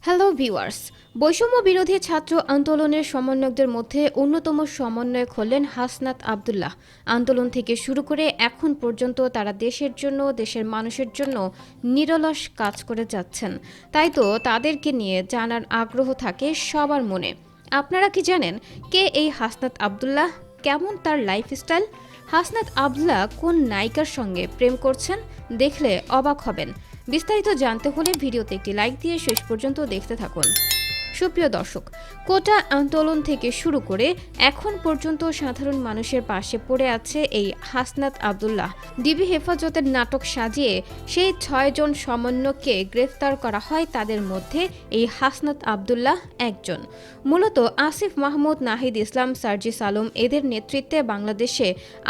Hello viewers, বৈষম্য বিরোধী ছাত্র আন্দোলনের সমন্বয়কদের মধ্যে অন্যতম সমন্বয়ক হলেন হাসনাত আব্দুল্লাহ। আন্দোলন থেকে শুরু করে এখন পর্যন্ত তারা দেশের জন্য, দেশের মানুষের জন্য নিরলস কাজ করে যাচ্ছেন। তাই তো তাদেরকে নিয়ে জানার আগ্রহ থাকে সবার মনে। আপনারা কি জানেন কে এই হাসনাত আব্দুল্লাহ? কেমন তার লাইফস্টাইল? হাসনাত আব্দুল্লাহ কোন নায়িকার সঙ্গে প্রেম করছেন? দেখলে অবাক হবেন। বিস্তারিত জানতে হলে ভিডিওতে একটি লাইক দিয়ে শেষ পর্যন্ত দেখতে থাকুন। সুপ্রিয় দর্শক, কোটা আন্দোলন থেকে শুরু করে এখন পর্যন্ত সাধারণ মানুষের পাশে পড়ে আছে এই হাসনাত আব্দুল্লাহ। ডিবি হেফাজতের নাটক সাজিয়ে সেই ৬ জন সমন্বয়ককে গ্রেফতার করা হয়। তাদের মধ্যে এই হাসনাত আব্দুল্লাহ একজন। মূলত আসিফ মাহমুদ, নাহিদ ইসলাম, সার্জিস আলম এদের নেতৃত্বে বাংলাদেশে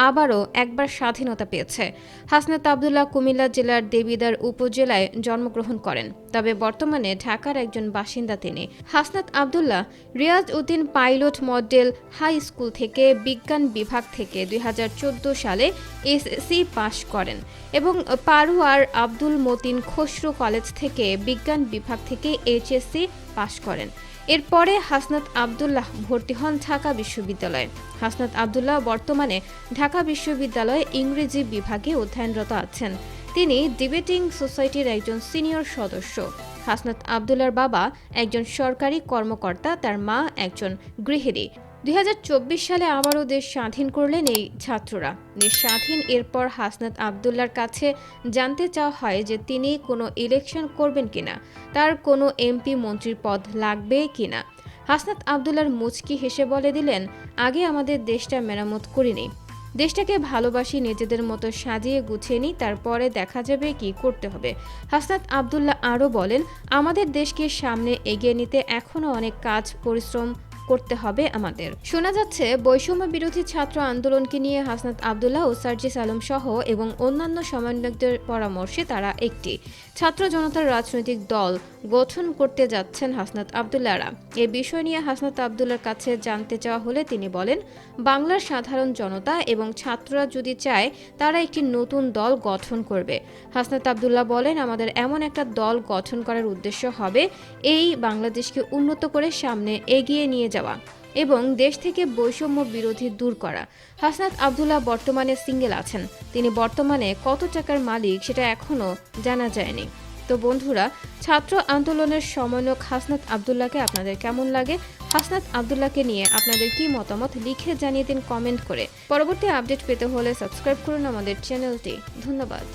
আবারও একবার স্বাধীনতা পেয়েছে। হাসনাত আব্দুল্লাহ কুমিল্লা জেলার দেবিদ্বার উপজেলায় জন্মগ্রহণ করেন, তবে বর্তমানে ঢাকার একজন বাসিন্দা তিনি। Hasnat Abdullah Riaz Uddin pilot model high school থেকে বিজ্ঞান বিভাগ থেকে ২০১৪ সালে এসএসসি পাশ করেন এবং পারুয়ার আব্দুল মতিন খসরু কলেজ থেকে বিজ্ঞান বিভাগ থেকে এইচএসসি পাশ করেন। এরপরে হাসনাত আব্দুল্লাহ ভর্তি হন ঢাকা বিশ্ববিদ্যালয়ে। হাসনাত আব্দুল্লাহ বর্তমানে ঢাকা বিশ্ববিদ্যালয়ে ইংরেজি বিভাগে অধ্যয়নরত আছেন। তিনি ডিবেটিং সোসাইটির একজন সিনিয়র সদস্য। হাসনাত আব্দুল্লাহর বাবা একজন সরকারি কর্মকর্তা, তার মা একজন গৃহিণী। ২০২৪ সালে আবারও দেশ স্বাধীন করলেন এই ছাত্ররা। দেশ স্বাধীন এরপর হাসনাত আব্দুল্লাহর কাছে জানতে চাওয়া হয় যে তিনি কোনো ইলেকশন করবেন কিনা, তার কোনো এমপি মন্ত্রীর পদ লাগবে কিনা। হাসনাত আব্দুল্লাহর মুচকি হেসে বলে দিলেন, আগে আমাদের দেশটা মেরামত করিনি, দেশটাকে ভালোবাসি, নিজেদের মতো সাজিয়ে গুছিয়ে নিই, তারপরে দেখা যাবে কি করতে হবে। হাসনাত আব্দুল্লাহ আরও বলেন, আমাদের দেশকে সামনে এগিয়ে নিতে এখনও অনেক কাজ, পরিশ্রম করতে হবে আমাদের। শোনা যাচ্ছে বৈষম্য বিরোধী ছাত্র আন্দোলনকে নিয়ে হাসনাত আব্দুল্লাহ ও সার্জিস আলম সহ এবং অন্যান্য সমন্বয়কদের পরামর্শে তারা একটি ছাত্র জনতার রাজনৈতিক দল গঠন করতে যাচ্ছেন হাসনাত আব্দুল্লাহরা। এ বিষয় নিয়ে হাসনাত আব্দুল্লাহর কাছে জানতে চাওয়া হলে তিনি বলেন, বাংলার সাধারণ জনতা এবং ছাত্ররা যদি চায় তারা একটি নতুন দল গঠন করবে। হাসনাত আব্দুল্লাহ বলেন, আমাদের এমন একটা দল গঠন করার উদ্দেশ্য হবে এই বাংলাদেশকে উন্নত করে সামনে এগিয়ে নিয়ে যাওয়া এবং দেশ থেকে বৈষম্য বিরোধী দূর করা। হাসনাত আব্দুল্লাহ বর্তমানে সিঙ্গেল আছেন। তিনি বর্তমানে কত টাকার মালিক সেটা এখনও জানা যায়নি। তো বন্ধুরা, ছাত্র আন্দোলনের সমন্বয়ক হাসনাত আব্দুল্লাহকে আপনাদের কেমন লাগে? হাসনাত আব্দুল্লাহকে নিয়ে আপনাদের কি মতামত লিখে জানিয়ে দিন কমেন্ট করে। পরবর্তী আপডেট পেতে হলে সাবস্ক্রাইব করুন আমাদের চ্যানেলটি। ধন্যবাদ।